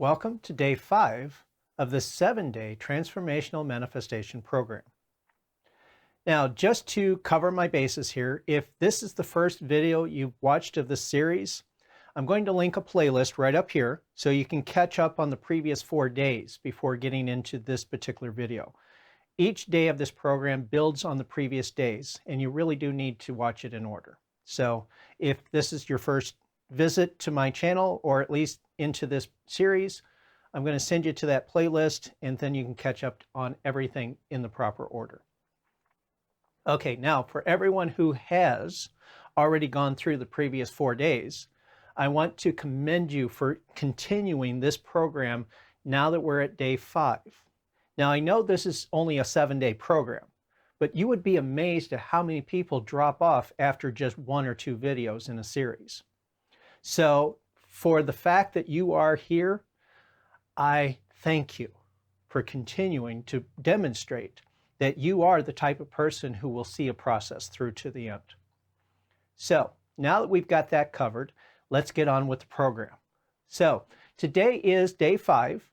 Welcome to day 5 of the 7-day Transformational Manifestation Program. Now, just to cover my bases here, if this is the first video you've watched of this series, I'm going to link a playlist right up here so you can catch up on the previous 4 days before getting into this particular video. Each day of this program builds on the previous days, and you really do need to watch it in order. So if this is your first visit to my channel, or at least into this series, I'm going to send you to that playlist, and then you can catch up on everything in the proper order. Okay, now for everyone who has already gone through the previous 4 days, I want to commend you for continuing this program now that we're at day 5. Now, I know this is only a 7-day program, but you would be amazed at how many people drop off after just 1 or 2 videos in a series. So for the fact that you are here, I thank you for continuing to demonstrate that you are the type of person who will see a process through to the end. So now that we've got that covered, let's get on with the program. So today is day 5,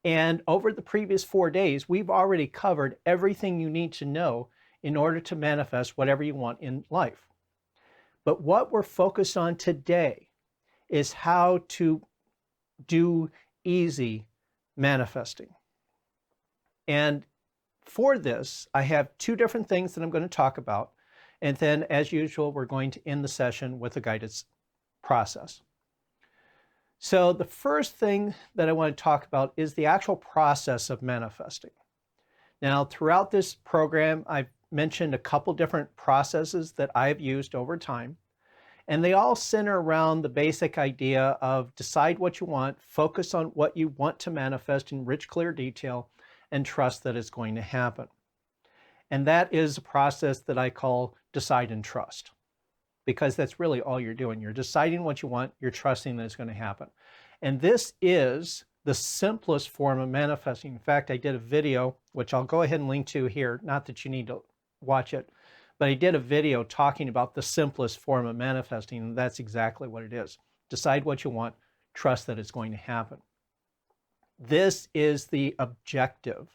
and over the previous 4 days, we've already covered everything you need to know in order to manifest whatever you want in life. But what we're focused on today is how to do easy manifesting. And for this, I have 2 different things that I'm going to talk about. And then, as usual, we're going to end the session with a guided process. So the first thing that I want to talk about is the actual process of manifesting. Now, throughout this program, I've mentioned a couple different processes that I've used over time. And they all center around the basic idea of decide what you want, focus on what you want to manifest in rich, clear detail, and trust that it's going to happen. And that is a process that I call decide and trust, because that's really all you're doing. You're deciding what you want, you're trusting that it's going to happen. And this is the simplest form of manifesting. In fact, I did a video, which I'll go ahead and link to here, not that you need to watch it, but I did a video talking about the simplest form of manifesting, and that's exactly what it is. Decide what you want, trust that it's going to happen. This is the objective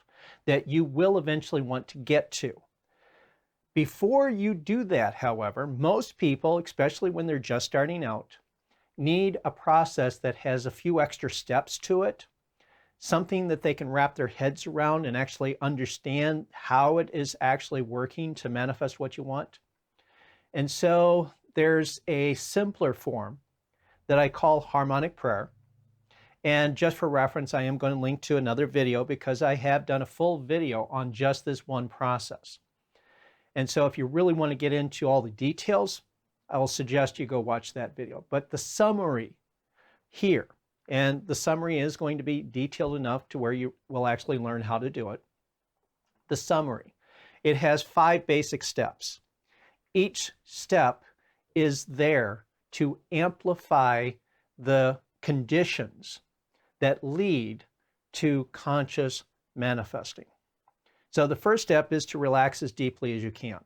that you will eventually want to get to. Before you do that, however, most people, especially when they're just starting out, need a process that has a few extra steps to it, something that they can wrap their heads around and actually understand how it is actually working to manifest what you want. And so there's a simpler form that I call harmonic prayer. And just for reference, I am going to link to another video because I have done a full video on just this one process. And so if you really want to get into all the details, I will suggest you go watch that video. But the summary here, and the summary is going to be detailed enough to where you will actually learn how to do it. The summary, it has 5 basic steps. Each step is there to amplify the conditions that lead to conscious manifesting. So the first step is to relax as deeply as you can.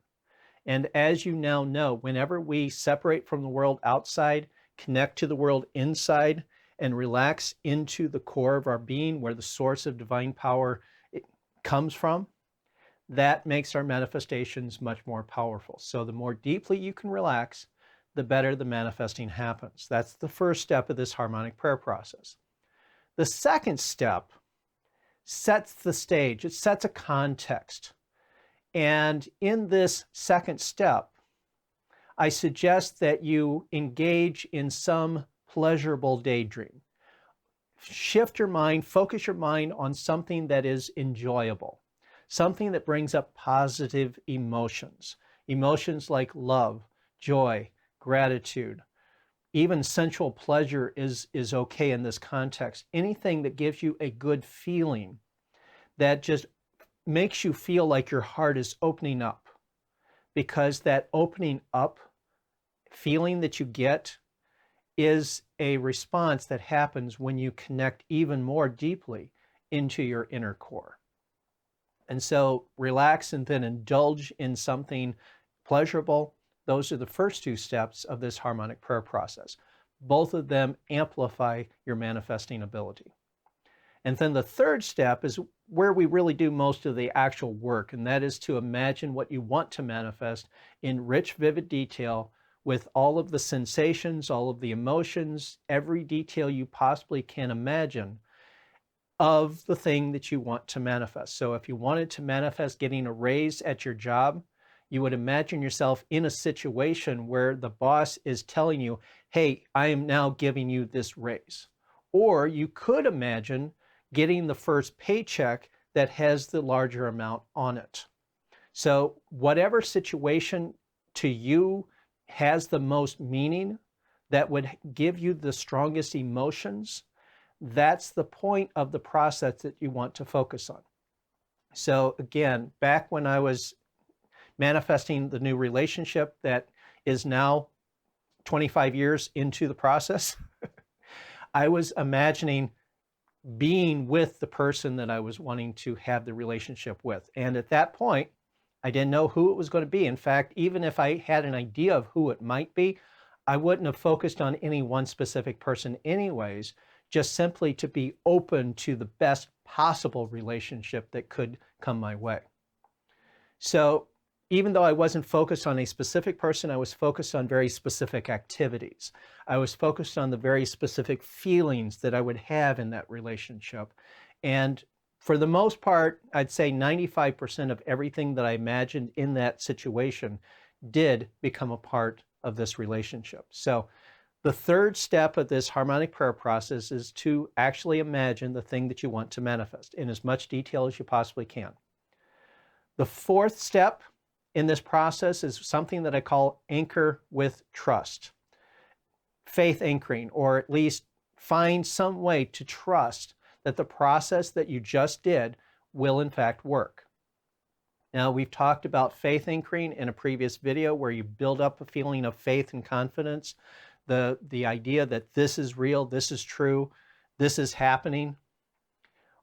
And as you now know, whenever we separate from the world outside, connect to the world inside, and relax into the core of our being where the source of divine power comes from, that makes our manifestations much more powerful. So the more deeply you can relax, the better the manifesting happens. That's the first step of this harmonic prayer process. The second step sets the stage. It sets a context. And in this second step, I suggest that you engage in some pleasurable daydream. Shift your mind, focus your mind on something that is enjoyable, something that brings up positive emotions. Emotions like love, joy, gratitude, even sensual pleasure is okay in this context. Anything that gives you a good feeling, that just makes you feel like your heart is opening up, because that opening up feeling that you get is a response that happens when you connect even more deeply into your inner core. And so relax and then indulge in something pleasurable. Those are the first 2 steps of this harmonic prayer process. Both of them amplify your manifesting ability. And then the third step is where we really do most of the actual work, and that is to imagine what you want to manifest in rich, vivid detail with all of the sensations, all of the emotions, every detail you possibly can imagine of the thing that you want to manifest. So if you wanted to manifest getting a raise at your job, you would imagine yourself in a situation where the boss is telling you, hey, I am now giving you this raise. Or you could imagine getting the first paycheck that has the larger amount on it. So whatever situation to you has the most meaning, that would give you the strongest emotions, that's the point of the process that you want to focus on. So again, back when I was manifesting the new relationship that is now 25 years into the process, I was imagining being with the person that I was wanting to have the relationship with. And at that point, I didn't know who it was going to be. In fact, even if I had an idea of who it might be, I wouldn't have focused on any one specific person anyways, just simply to be open to the best possible relationship that could come my way. So even though I wasn't focused on a specific person, I was focused on very specific activities. I was focused on the very specific feelings that I would have in that relationship. And for the most part, I'd say 95% of everything that I imagined in that situation did become a part of this relationship. So the third step of this harmonic prayer process is to actually imagine the thing that you want to manifest in as much detail as you possibly can. The fourth step in this process is something that I call anchor with trust. Faith anchoring, or at least find some way to trust that the process that you just did will in fact work. Now, we've talked about faith anchoring in a previous video where you build up a feeling of faith and confidence, the idea that this is real, this is true, this is happening.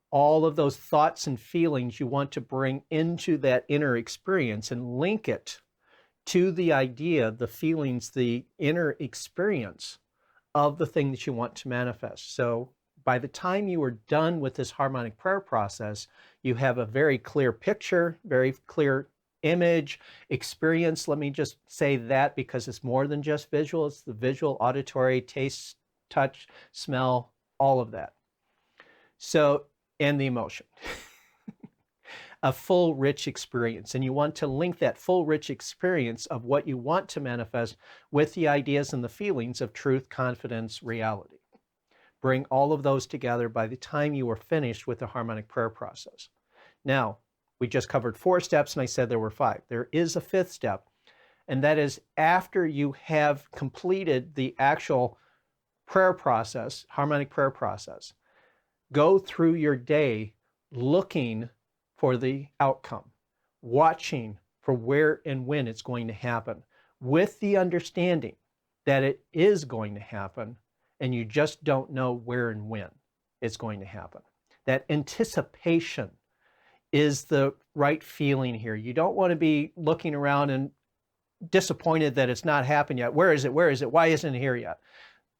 All of those thoughts and feelings you want to bring into that inner experience and link it to the idea, the feelings, the inner experience of the thing that you want to manifest. So by the time you are done with this harmonic prayer process, you have a very clear picture, very clear image, experience. Let me just say that because it's more than just visual. It's the visual, auditory, taste, touch, smell, all of that. So, and the emotion. A full, rich experience. And you want to link that full, rich experience of what you want to manifest with the ideas and the feelings of truth, confidence, reality. Bring all of those together by the time you are finished with the harmonic prayer process. Now, we just covered 4 steps and I said there were 5. There is a 5th step, and that is after you have completed the actual prayer process, harmonic prayer process, go through your day looking for the outcome, watching for where and when it's going to happen, with the understanding that it is going to happen, and you just don't know where and when it's going to happen. That anticipation is the right feeling here. You don't want to be looking around and disappointed that it's not happened yet. Where is it? Where is it? Why isn't it here yet?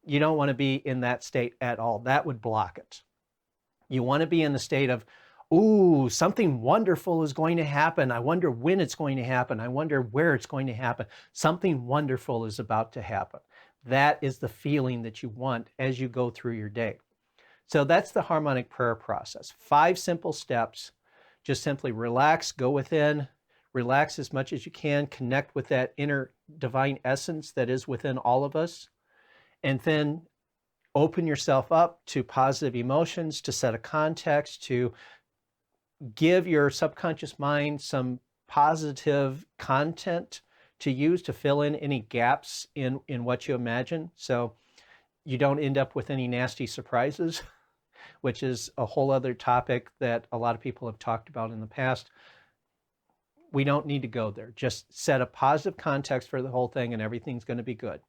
You don't want to be in that state at all. That would block it. You want to be in the state of, ooh, something wonderful is going to happen. I wonder when it's going to happen. I wonder where it's going to happen. Something wonderful is about to happen. That is the feeling that you want as you go through your day. So that's the harmonic prayer process. 5 simple steps. Just simply relax, go within, relax as much as you can, connect with that inner divine essence that is within all of us, and then open yourself up to positive emotions, to set a context, to give your subconscious mind some positive content to use to fill in any gaps in what you imagine, so you don't end up with any nasty surprises, which is a whole other topic that a lot of people have talked about in the past. We don't need to go there. Just set a positive context for the whole thing and everything's going to be good.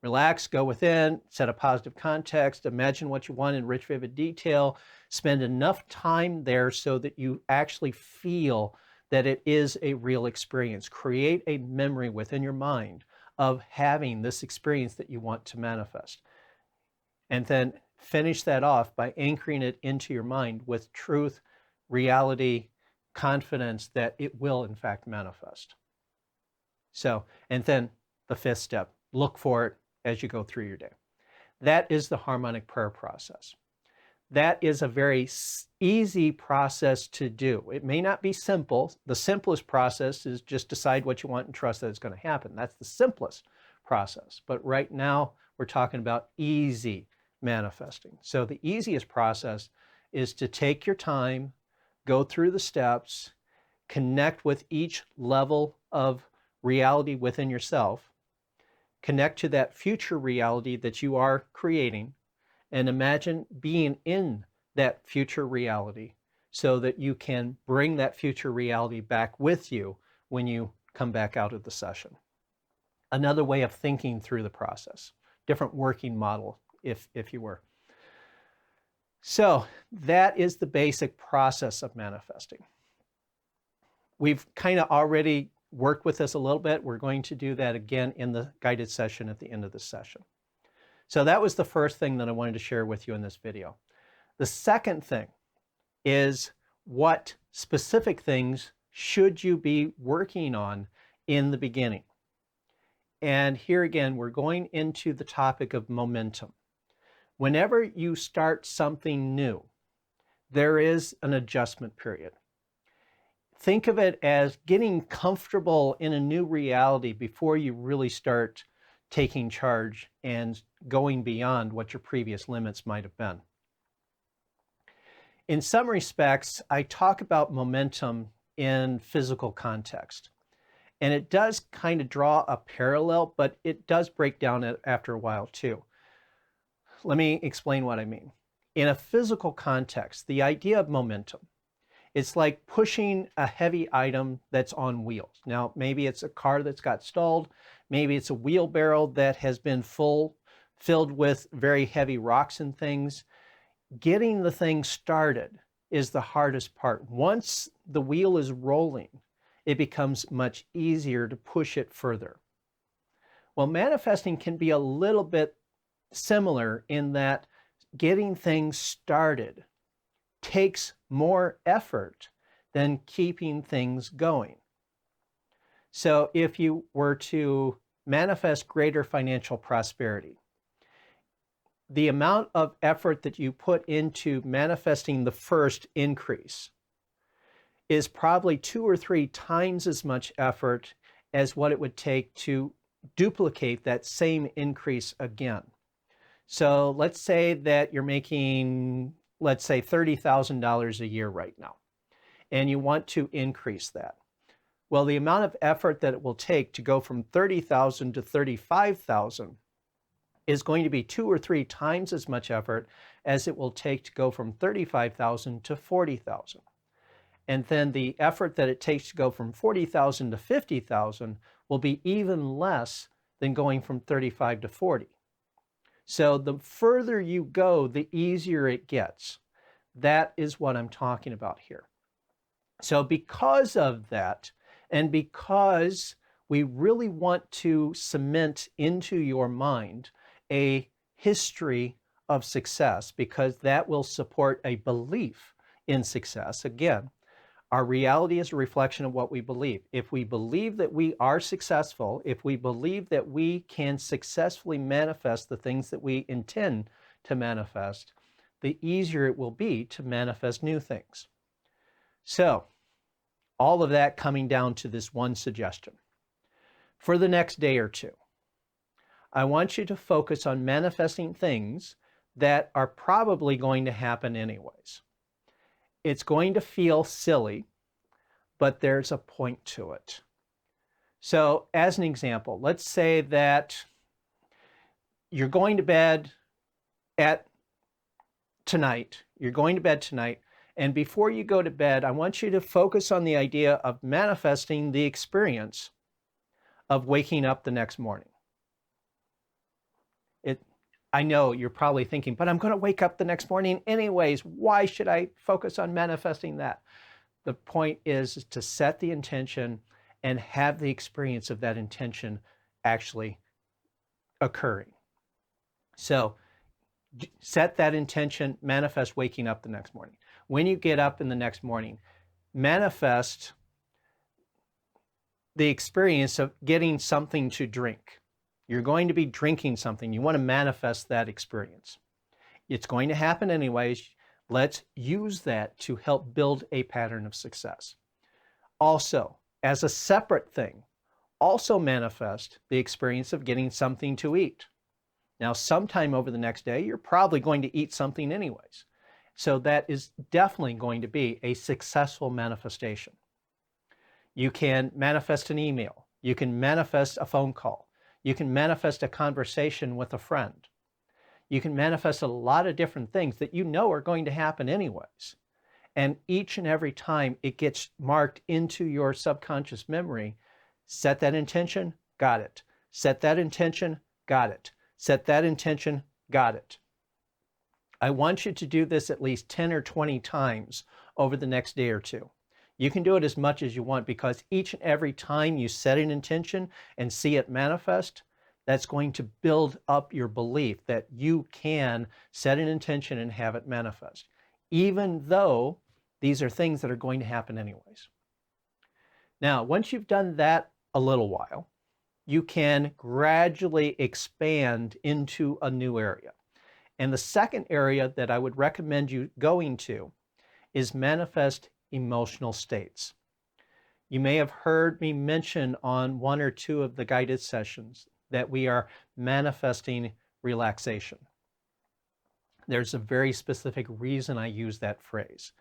Relax, go within, set a positive context, imagine what you want in rich, vivid detail, spend enough time there so that you actually feel that it is a real experience. Create a memory within your mind of having this experience that you want to manifest. And then finish that off by anchoring it into your mind with truth, reality, confidence that it will in fact manifest. So, and then the fifth step, look for it as you go through your day. That is the harmonic prayer process. That is a very easy process to do. It may not be simple. The simplest process is just decide what you want and trust that it's going to happen. That's the simplest process. But right now, we're talking about easy manifesting. So the easiest process is to take your time, go through the steps, connect with each level of reality within yourself, connect to that future reality that you are creating, and imagine being in that future reality so that you can bring that future reality back with you when you come back out of the session. Another way of thinking through the process, different working model, if you were. So that is the basic process of manifesting. We've kind of already worked with this a little bit. We're going to do that again in the guided session at the end of the session. So that was the first thing that I wanted to share with you in this video. The second thing is what specific things should you be working on in the beginning? And here again, we're going into the topic of momentum. Whenever you start something new, there is an adjustment period. Think of it as getting comfortable in a new reality before you really start taking charge and going beyond what your previous limits might have been. In some respects, I talk about momentum in physical context. And it does kind of draw a parallel, but it does break down after a while too. Let me explain what I mean. In a physical context, the idea of momentum, it's like pushing a heavy item that's on wheels. Now, maybe it's a car that's got stalled. Maybe it's a wheelbarrow that has been filled with very heavy rocks and things. Getting the thing started is the hardest part. Once the wheel is rolling, it becomes much easier to push it further. Well, manifesting can be a little bit similar in that getting things started takes more effort than keeping things going. So if you were to manifest greater financial prosperity, the amount of effort that you put into manifesting the first increase is probably 2 or 3 times as much effort as what it would take to duplicate that same increase again. So let's say that you're making, let's say, $30,000 a year right now, and you want to increase that. Well, the amount of effort that it will take to go from 30,000 to 35,000 is going to be 2 or 3 times as much effort as it will take to go from 35,000 to 40,000. And then the effort that it takes to go from 40,000 to 50,000 will be even less than going from 35 to 40. So the further you go, the easier it gets. That is what I'm talking about here. So because of that, and because we really want to cement into your mind a history of success, because that will support a belief in success. Again, our reality is a reflection of what we believe. If we believe that we are successful, if we believe that we can successfully manifest the things that we intend to manifest, the easier it will be to manifest new things. So, all of that coming down to this one suggestion. For the next day or two, I want you to focus on manifesting things that are probably going to happen anyways. It's going to feel silly, but there's a point to it. So as an example, let's say that you're going to bed tonight, and before you go to bed, I want you to focus on the idea of manifesting the experience of waking up the next morning. I know you're probably thinking, but I'm going to wake up the next morning anyways. Why should I focus on manifesting that? The point is to set the intention and have the experience of that intention actually occurring. So Set that intention, manifest waking up the next morning. When you get up in the next morning, manifest the experience of getting something to drink. You're going to be drinking something. You want to manifest that experience. It's going to happen anyways. Let's use that to help build a pattern of success. Also, as a separate thing, also manifest the experience of getting something to eat. Now, sometime over the next day, you're probably going to eat something anyways. So that is definitely going to be a successful manifestation. You can manifest an email. You can manifest a phone call. You can manifest a conversation with a friend. You can manifest a lot of different things that you know are going to happen anyways. And each and every time it gets marked into your subconscious memory, set that intention, got it. Set that intention, got it. Set that intention, got it. I want you to do this at least 10 or 20 times over the next day or two. You can do it as much as you want, because each and every time you set an intention and see it manifest, that's going to build up your belief that you can set an intention and have it manifest, even though these are things that are going to happen anyways. Now, once you've done that a little while, you can gradually expand into a new area. And the second area that I would recommend you going to is manifest emotional states. You may have heard me mention on one or two of the guided sessions that we are manifesting relaxation. There's a very specific reason I use that phrase,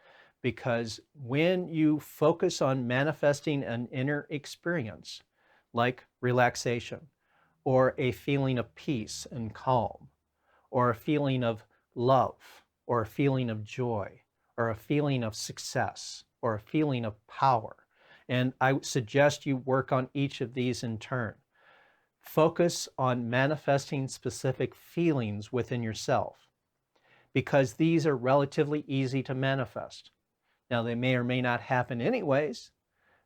because when you focus on manifesting an inner experience, like relaxation, or a feeling of peace and calm, or a feeling of love, or a feeling of joy, or a feeling of success, or a feeling of power. And I suggest you work on each of these in turn. Focus on manifesting specific feelings within yourself, because these are relatively easy to manifest. Now, they may or may not happen anyways,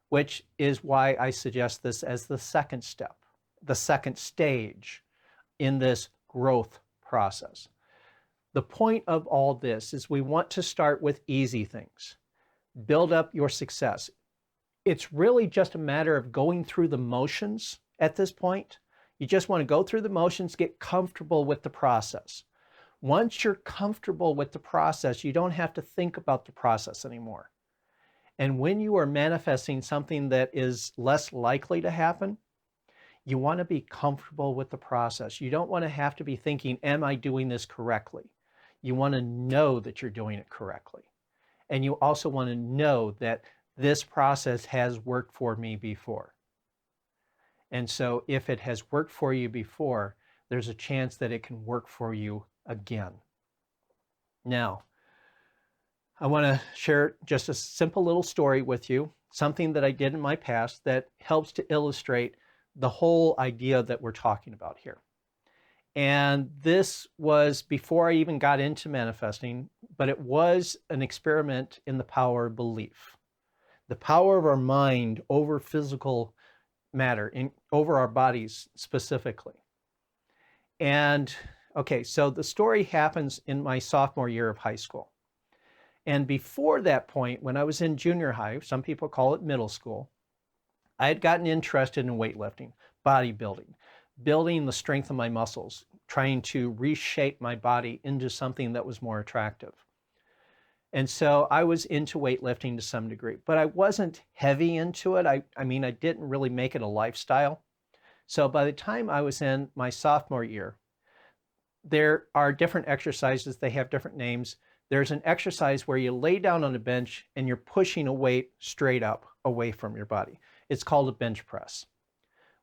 which is why I suggest this as the second step, the second stage in this growth process. The point of all this is we want to start with easy things. Build up your success. It's really just a matter of going through the motions at this point. You just want to go through the motions, get comfortable with the process. Once you're comfortable with the process, you don't have to think about the process anymore. And when you are manifesting something that is less likely to happen, you want to be comfortable with the process. You don't want to have to be thinking, am I doing this correctly? You want to know that you're doing it correctly. And you also want to know that this process has worked for me before. And so if it has worked for you before, there's a chance that it can work for you again. Now, I want to share just a simple little story with you, something that I did in my past that helps to illustrate the whole idea that we're talking about here. And this was before I even got into manifesting, but it was an experiment in the power of belief. The power of our mind over physical matter, over our bodies specifically. And okay, so the story happens in my sophomore year of high school. And before that point, when I was in junior high, some people call it middle school, I had gotten interested in weightlifting, bodybuilding, building the strength of my muscles, trying to reshape my body into something that was more attractive. And so I was into weightlifting to some degree, but I wasn't heavy into it. I mean, I didn't really make it a lifestyle. So by the time I was in my sophomore year, there are different exercises. They have different names. There's an exercise where you lay down on a bench and you're pushing a weight straight up away from your body. It's called a bench press.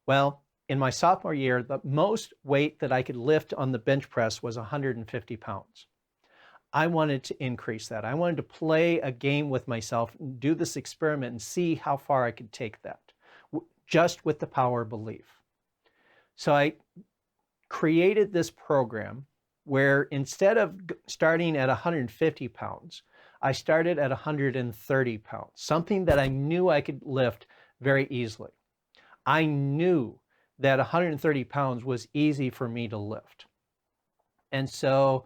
Well, in my sophomore year, the most weight that I could lift on the bench press was 150 pounds. I wanted to increase that. I wanted to play a game with myself, do this experiment and see how far I could take that, just with the power of belief. So I created this program where instead of starting at 150 pounds, I started at 130 pounds, something that I knew I could lift very easily. I knew that 130 pounds was easy for me to lift. And so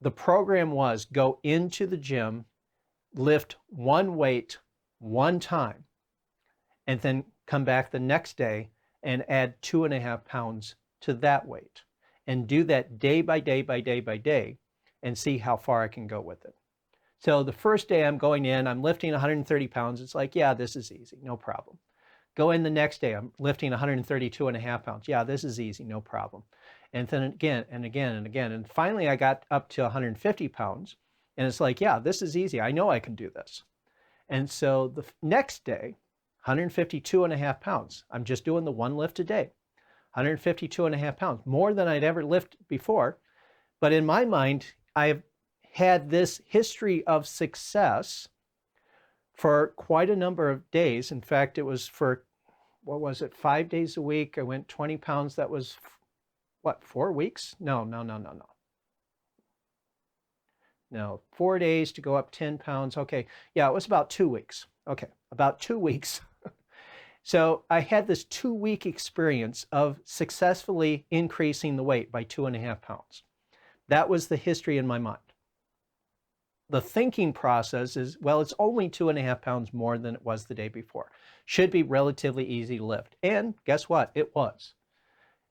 The program was go into the gym, lift one weight one time, and then come back the next day and add 2.5 pounds to that weight. And do that day by day by day by day and see how far I can go with it. So the first day I'm going in, I'm lifting 130 pounds. It's like, yeah, this is easy, no problem. Go in the next day, I'm lifting 132.5 pounds. Yeah, this is easy, no problem. And then again and again and again. And finally I got up to 150 pounds. And it's like, yeah, this is easy. I know I can do this. And so the next day, 152.5 pounds. I'm just doing the one lift a day. 152.5 pounds, more than I'd ever lifted before. But in my mind, I've had this history of success for quite a number of days. In fact, it was for, 5 days a week. I went 20 pounds. That was, 4 weeks? No. 4 days to go up 10 pounds. Okay, yeah, it was about 2 weeks. Okay, about 2 weeks. So I had this 2-week experience of successfully increasing the weight by 2.5 pounds. That was the history in my mind. The thinking process is, well, it's only 2.5 pounds more than it was the day before. Should be relatively easy to lift. And guess what? It was.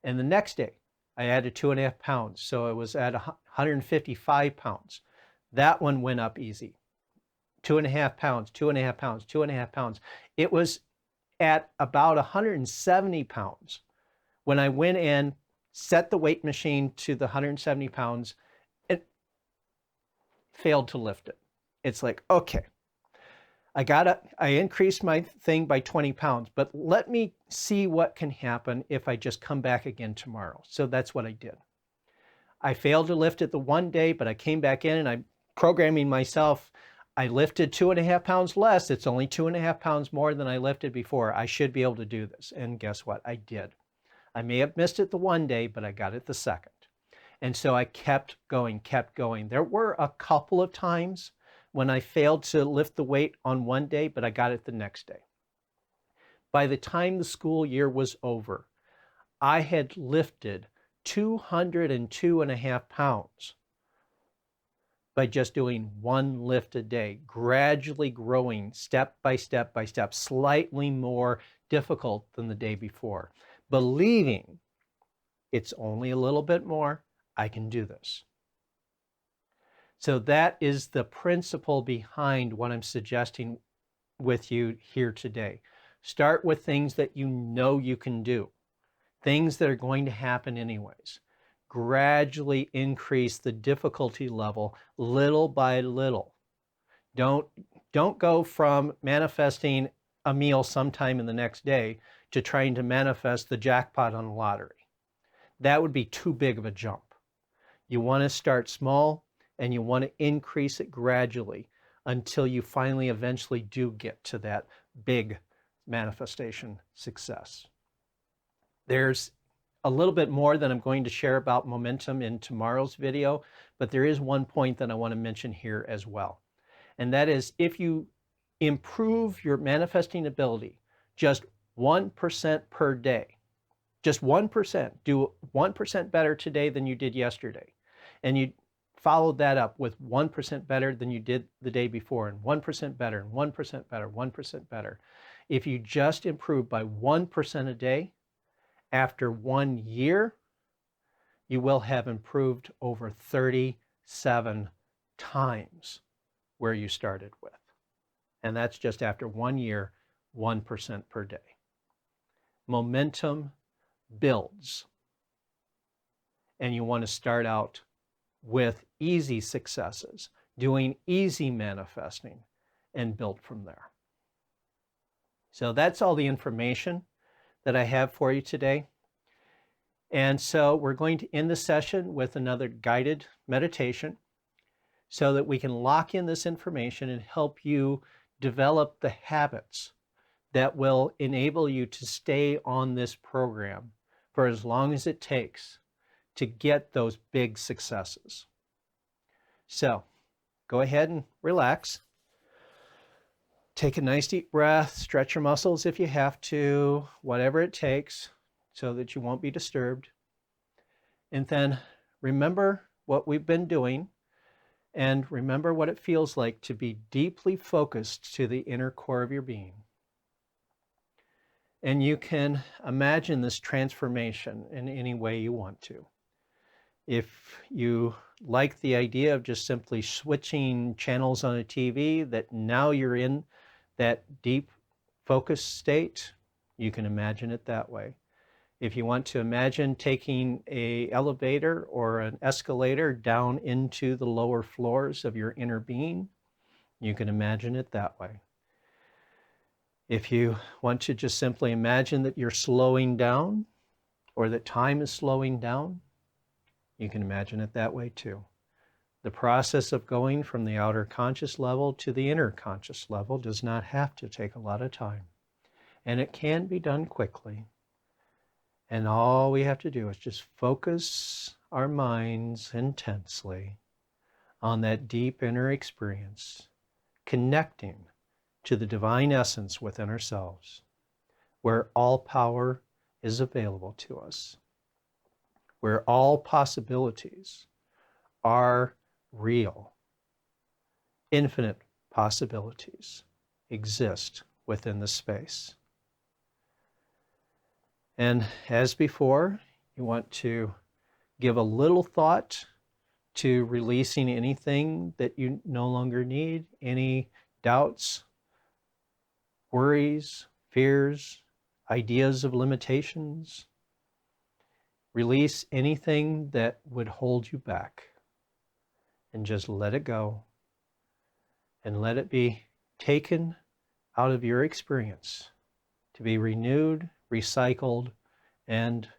And the next day, I added 2.5 pounds. So it was at 155 pounds. That one went up easy. 2.5 pounds, 2.5 pounds, 2.5 pounds. It was at about 170 pounds when I went in, set the weight machine to the 170 pounds, and failed to lift it. It's like, okay, I increased my thing by 20 pounds, but let me see what can happen if I just come back again tomorrow. So that's what I did. I failed to lift it the one day, but I came back in and I'm programming myself. I lifted 2.5 pounds less. It's only 2.5 pounds more than I lifted before. I should be able to do this. And guess what? I did. I may have missed it the one day, but I got it the second. And so I kept going. There were a couple of times when I failed to lift the weight on one day, but I got it the next day. By the time the school year was over, I had lifted 202.5 pounds by just doing one lift a day, gradually growing step by step by step, slightly more difficult than the day before, believing it's only a little bit more, I can do this. So that is the principle behind what I'm suggesting with you here today. Start with things that you know you can do, things that are going to happen anyways. Gradually increase the difficulty level little by little. Don't go from manifesting a meal sometime in the next day to trying to manifest the jackpot on the lottery. That would be too big of a jump. You want to start small and you want to increase it gradually until you finally eventually do get to that big manifestation success. There's a little bit more that I'm going to share about momentum in tomorrow's video, but there is one point that I want to mention here as well. And that is, if you improve your manifesting ability just 1% per day, just 1%, do 1% better today than you did yesterday, and you followed that up with 1% better than you did the day before, and 1% better, and 1% better, 1% better. If you just improve by 1% a day, after 1 year, you will have improved over 37 times where you started with. And that's just after 1 year, 1% per day. Momentum builds. And you want to start out with easy successes, doing easy manifesting, and build from there. So that's all the information that I have for you today. And so we're going to end the session with another guided meditation so that we can lock in this information and help you develop the habits that will enable you to stay on this program for as long as it takes to get those big successes. So go ahead and relax. Take a nice deep breath, stretch your muscles if you have to, whatever it takes, so that you won't be disturbed. And then remember what we've been doing. And remember what it feels like to be deeply focused to the inner core of your being. And you can imagine this transformation in any way you want to. If you like the idea of just simply switching channels on a TV, that now you're in that deep focus state, you can imagine it that way. If you want to imagine taking an elevator or an escalator down into the lower floors of your inner being, you can imagine it that way. If you want to just simply imagine that you're slowing down or that time is slowing down, you can imagine it that way too. The process of going from the outer conscious level to the inner conscious level does not have to take a lot of time. And it can be done quickly. And all we have to do is just focus our minds intensely on that deep inner experience, connecting to the divine essence within ourselves, where all power is available to us, where all possibilities are real. Infinite possibilities exist within the space. And as before, you want to give a little thought to releasing anything that you no longer need, any doubts, worries, fears, ideas of limitations. Release anything that would hold you back and just let it go and let it be taken out of your experience to be renewed, recycled, and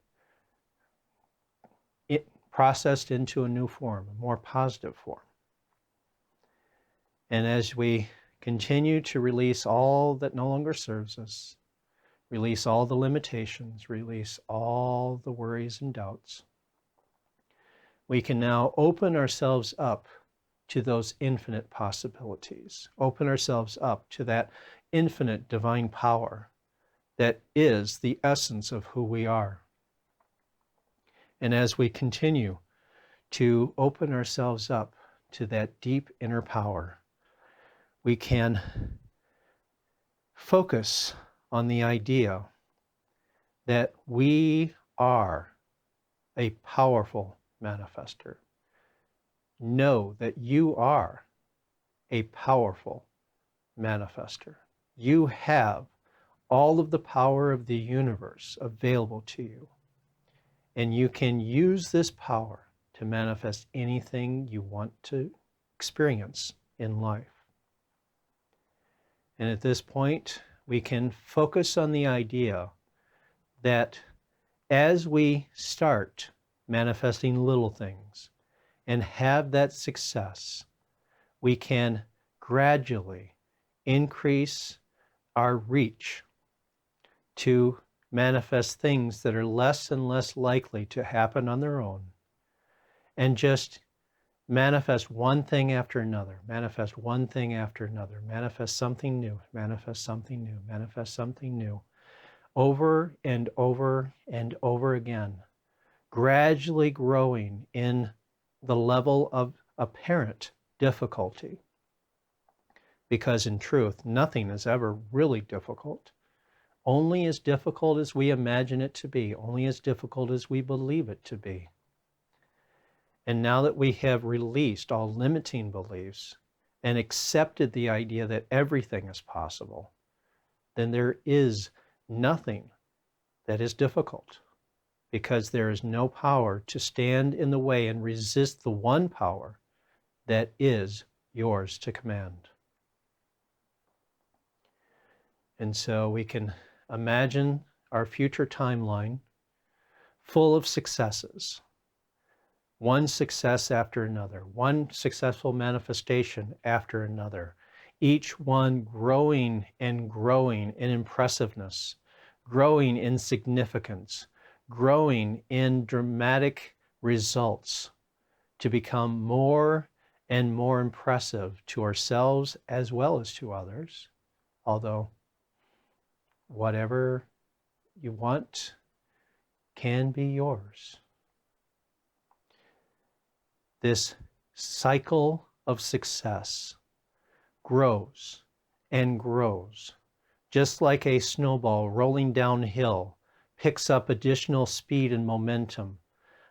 processed into a new form, a more positive form. And as we continue to release all that no longer serves us, release all the limitations, release all the worries and doubts, we can now open ourselves up to those infinite possibilities, open ourselves up to that infinite divine power that is the essence of who we are. And as we continue to open ourselves up to that deep inner power, we can focus on the idea that we are a powerful manifester. Know that you are a powerful manifester. You have all of the power of the universe available to you. And you can use this power to manifest anything you want to experience in life. And at this point, we can focus on the idea that as we start manifesting little things and have that success, we can gradually increase our reach to manifest things that are less and less likely to happen on their own, and just manifest one thing after another, manifest one thing after another, manifest something new, manifest something new, manifest something new, over and over and over again, gradually growing in the level of apparent difficulty. Because in truth, nothing is ever really difficult. Only as difficult as we imagine it to be, only as difficult as we believe it to be. And now that we have released all limiting beliefs and accepted the idea that everything is possible, then there is nothing that is difficult, because there is no power to stand in the way and resist the one power that is yours to command. And so we can imagine our future timeline full of successes, one success after another, one successful manifestation after another, each one growing and growing in impressiveness, growing in significance, growing in dramatic results to become more and more impressive to ourselves as well as to others. Although whatever you want can be yours. This cycle of success grows and grows, just like a snowball rolling downhill picks up additional speed and momentum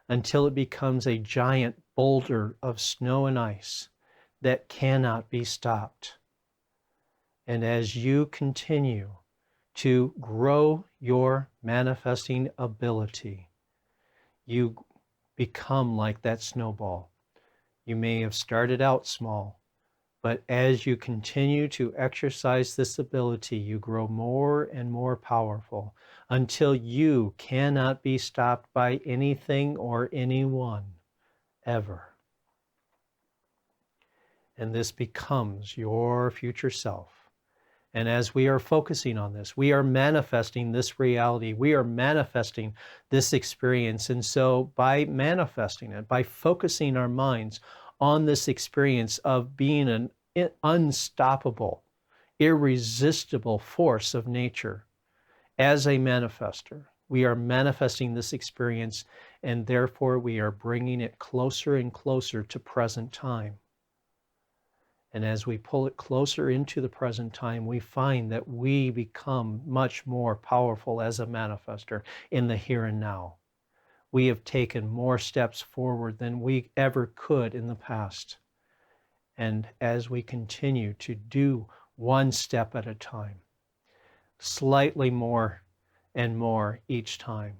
until it becomes a giant boulder of snow and ice that cannot be stopped. And as you continue to grow your manifesting ability, you become like that snowball. You may have started out small, but as you continue to exercise this ability, you grow more and more powerful until you cannot be stopped by anything or anyone ever. And this becomes your future self. And as we are focusing on this, we are manifesting this reality. We are manifesting this experience. And so by manifesting it, by focusing our minds on this experience of being an unstoppable, irresistible force of nature, as a manifester, we are manifesting this experience, and therefore we are bringing it closer and closer to present time. And as we pull it closer into the present time, we find that we become much more powerful as a manifester in the here and now. We have taken more steps forward than we ever could in the past. And as we continue to do one step at a time, slightly more and more each time,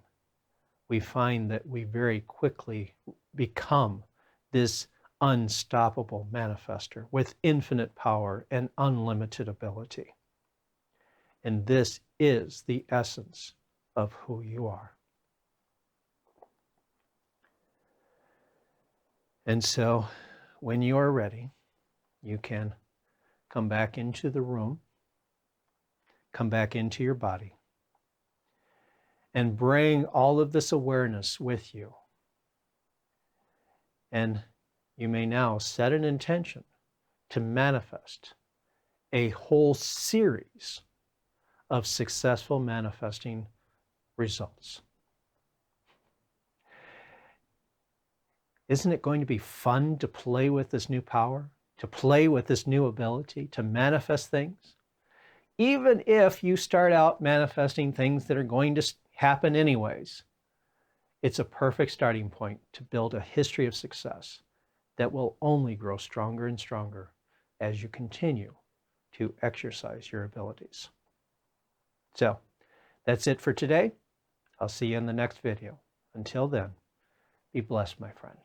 we find that we very quickly become this unstoppable manifester with infinite power and unlimited ability. And this is the essence of who you are. And so when you are ready, you can come back into the room, come back into your body, and bring all of this awareness with you. And you may now set an intention to manifest a whole series of successful manifesting results. Isn't it going to be fun to play with this new power, to play with this new ability, to manifest things? Even if you start out manifesting things that are going to happen anyways, it's a perfect starting point to build a history of success that will only grow stronger and stronger as you continue to exercise your abilities. So that's it for today. I'll see you in the next video. Until then, be blessed, my friend.